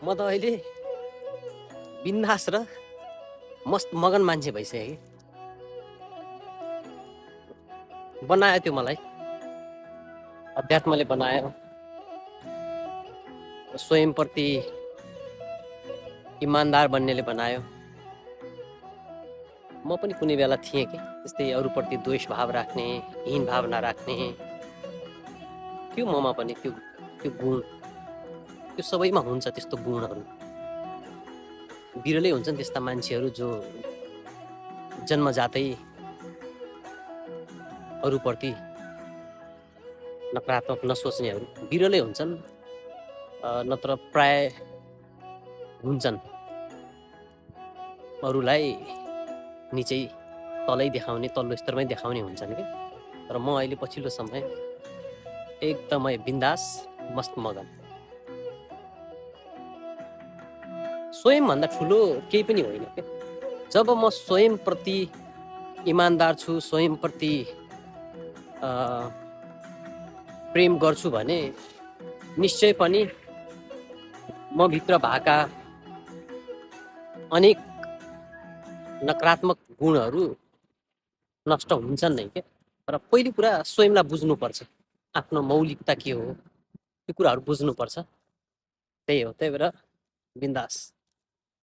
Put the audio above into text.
म त अहिले बिन्दास र मस्त मगन मान्छे भइसकेँ कि। बनायो त्यो मलाई, अध्यात्मले बनायो, स्वयंप्रति इमान्दार बन्नेले बनायो। म पनि कुनै बेला थिएँ कि त्यस्तै अरूप्रति द्वेष भाव राख्ने, हीन भावना राख्ने थियो ममा पनि त्यो गुण। त्यो सबैमा हुन्छ त्यस्तो गुणहरू। बिरलै हुन्छन् त्यस्ता मान्छेहरू जो जन्मजातै अरूप्रति नकारात्मक नसोच्नेहरू बिरलै हुन्छन्, नत्र प्राय हुन्छन् अरूलाई निचै तलै देखाउने, तल्लो स्तरमै देखाउने हुन्छन् कि। तर म अहिले पछिल्लो समय एकदमै बिन्दास मस्त मगन। स्वयंभन्दा ठुलो केही पनि होइन के। जब म स्वयंप्रति इमान्दार छु, स्वयंप्रति प्रेम गर्छु भने निश्चय पनि म भित्र भएका अनेक नकारात्मक गुणहरू नष्ट हुन्छन् नै के। तर पहिलो कुरा स्वयंलाई बुझ्नुपर्छ, आफ्नो मौलिकता के हो त्यो कुराहरू बुझ्नुपर्छ। त्यही हो, त्यही भएर बिन्दास।